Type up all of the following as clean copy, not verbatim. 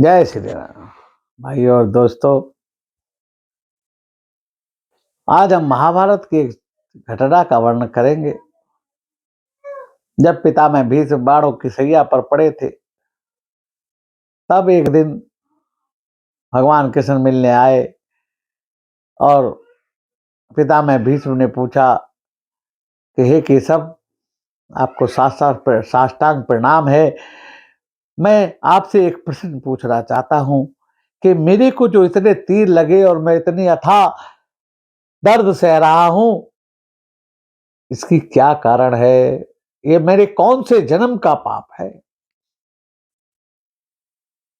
जय श्री राम। भाई और दोस्तों, आज हम महाभारत की एक घटना का वर्णन करेंगे। जब पितामह भीष्म बाणों की सैया पर पड़े थे, तब एक दिन भगवान कृष्ण मिलने आए और पितामह भीष्म ने पूछा कि हे केशव, आपको साष्टांग प्रणाम है। मैं आपसे एक प्रश्न पूछना चाहता हूं कि मेरे को जो इतने तीर लगे और मैं इतनी अथाह दर्द सह रहा हूं, इसकी क्या कारण है? ये मेरे कौन से जन्म का पाप है?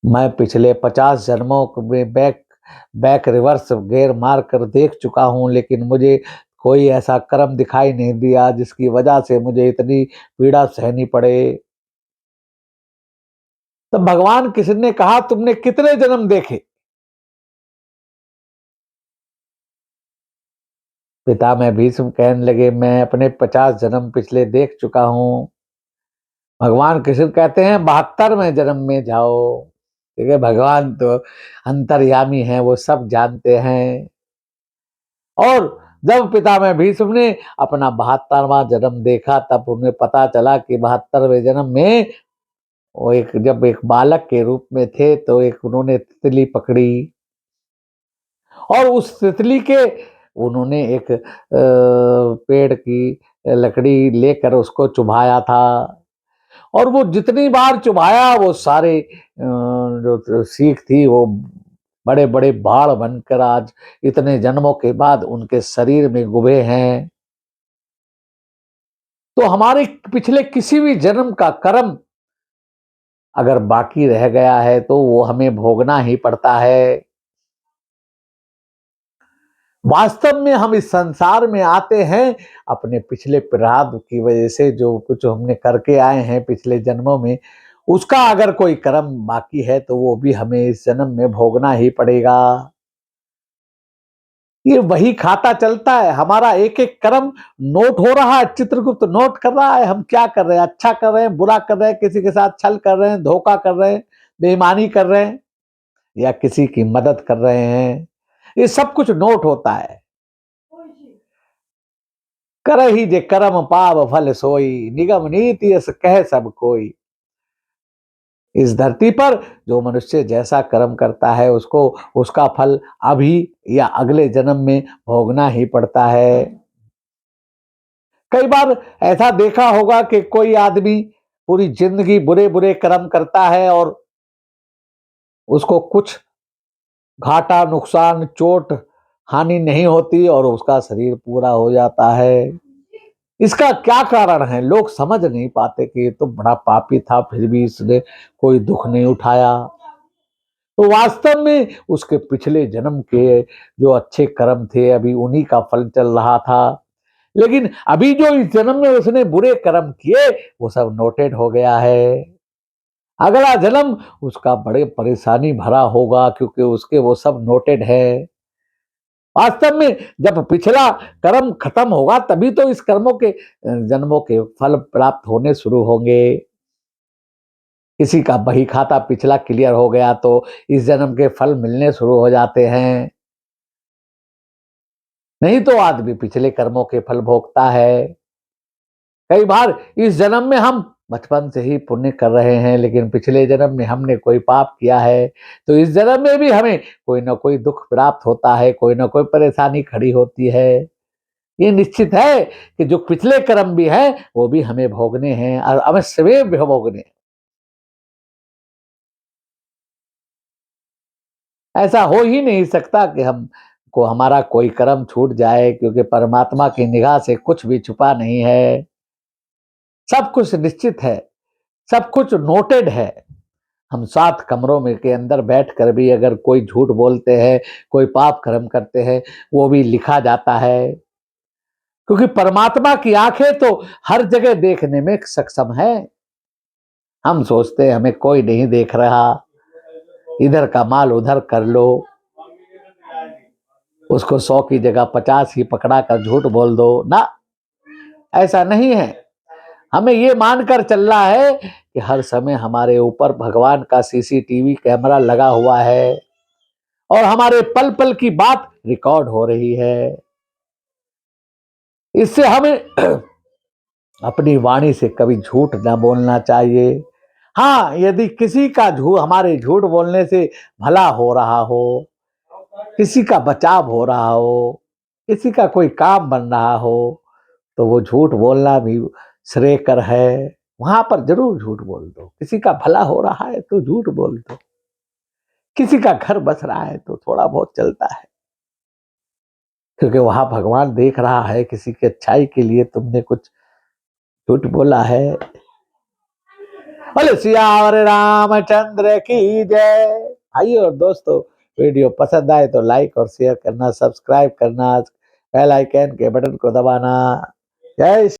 मैं पिछले 50 जन्मों में बैक रिवर्स गेयर मार कर देख चुका हूं, लेकिन मुझे कोई ऐसा कर्म दिखाई नहीं दिया जिसकी वजह से मुझे इतनी पीड़ा सहनी पड़े। तब भगवान कृष्ण ने कहा, तुमने कितने जन्म देखे? पितामह भीष्म कहने लगे, मैं अपने 50 जन्म पिछले देख चुका हूं। भगवान कृष्ण कहते हैं, 72वें जन्म में जाओ। ठीक है, भगवान तो अंतर्यामी हैं, वो सब जानते हैं। और जब पितामह भीष्म ने अपना 72वां जन्म देखा, तब उन्हें पता चला कि 72वें जन्म में वो जब एक बालक के रूप में थे, तो एक उन्होंने तितली पकड़ी और उस तितली के उन्होंने एक पेड़ की लकड़ी लेकर उसको चुभाया था। और वो जितनी बार चुभाया, वो सारे जो सीख थी, वो बड़े बड़े बाढ़ बनकर आज इतने जन्मों के बाद उनके शरीर में गुभे हैं। तो हमारे पिछले किसी भी जन्म का कर्म अगर बाकी रह गया है, तो वो हमें भोगना ही पड़ता है। वास्तव में हम इस संसार में आते हैं अपने पिछले प्रारब्ध की वजह से। जो कुछ हमने करके आए हैं पिछले जन्मों में, उसका अगर कोई कर्म बाकी है, तो वो भी हमें इस जन्म में भोगना ही पड़ेगा। ये वही खाता चलता है। हमारा एक एक कर्म नोट हो रहा है, चित्रगुप्त नोट कर रहा है। हम क्या कर रहे हैं? अच्छा कर रहे हैं, बुरा कर रहे हैं, किसी के साथ छल कर रहे हैं, धोखा कर रहे हैं, बेईमानी कर रहे हैं, या किसी की मदद कर रहे हैं। ये सब कुछ नोट होता है। कर ही जे कर्म पाव फल सोई, निगम नीति यस कह सब कोई। इस धरती पर जो मनुष्य जैसा कर्म करता है, उसको उसका फल अभी या अगले जन्म में भोगना ही पड़ता है। कई बार ऐसा देखा होगा कि कोई आदमी पूरी जिंदगी बुरे बुरे कर्म करता है और उसको कुछ घाटा, नुकसान, चोट, हानि नहीं होती और उसका शरीर पूरा हो जाता है। इसका क्या कारण है? लोग समझ नहीं पाते कि ये तो बड़ा पापी था, फिर भी इसने कोई दुख नहीं उठाया। तो वास्तव में उसके पिछले जन्म के जो अच्छे कर्म थे, अभी उन्हीं का फल चल रहा था। लेकिन अभी जो इस जन्म में उसने बुरे कर्म किए, वो सब नोटेड हो गया है। अगला जन्म उसका बड़े परेशानी भरा होगा, क्योंकि उसके वो सब नोटेड है। वास्तव में जब पिछला कर्म खत्म होगा, तभी तो इस कर्मों के जन्मों के फल प्राप्त होने शुरू होंगे। किसी का बही खाता पिछला क्लियर हो गया, तो इस जन्म के फल मिलने शुरू हो जाते हैं। नहीं तो आदमी पिछले कर्मों के फल भोगता है। कई बार इस जन्म में हम बचपन से ही पुण्य कर रहे हैं, लेकिन पिछले जन्म में हमने कोई पाप किया है, तो इस जन्म में भी हमें कोई ना कोई दुख प्राप्त होता है, कोई ना कोई परेशानी खड़ी होती है। ये निश्चित है कि जो पिछले कर्म भी हैं, वो भी हमें भोगने हैं और अवश्य में भी भोगने हैं। ऐसा हो ही नहीं सकता कि हम को हमारा कोई कर्म छूट जाए, क्योंकि परमात्मा की निगाह से कुछ भी छुपा नहीं है। सब कुछ निश्चित है, सब कुछ नोटेड है। हम 7 कमरों में के अंदर बैठकर भी अगर कोई झूठ बोलते हैं, कोई पाप कर्म करते हैं, वो भी लिखा जाता है। क्योंकि परमात्मा की आंखें तो हर जगह देखने में सक्षम है। हम सोचते हैं हमें कोई नहीं देख रहा, इधर का माल उधर कर लो, उसको 100 की जगह 50 ही पकड़ा कर झूठ बोल दो ना। ऐसा नहीं है। हमें ये मानकर चलना है कि हर समय हमारे ऊपर भगवान का सीसीटीवी कैमरा लगा हुआ है और हमारे पल पल की बात रिकॉर्ड हो रही है। इससे हमें अपनी वाणी से कभी झूठ ना बोलना चाहिए। हाँ, यदि किसी का हमारे झूठ बोलने से भला हो रहा हो, किसी का बचाव हो रहा हो, किसी का कोई काम बन रहा हो, तो वो झूठ बोलना भी श्रेयकर है। वहां पर जरूर झूठ बोल दो। किसी का भला हो रहा है तो झूठ बोल दो, किसी का घर बस रहा है तो थोड़ा बहुत चलता है, क्योंकि वहां भगवान देख रहा है किसी की अच्छाई के लिए तुमने कुछ झूठ बोला है। बोले सियावर रामचंद्र की जय। भाई और दोस्तों, वीडियो पसंद आए तो लाइक और शेयर करना, सब्सक्राइब करना, बेल आइकन के बटन को दबाना। जय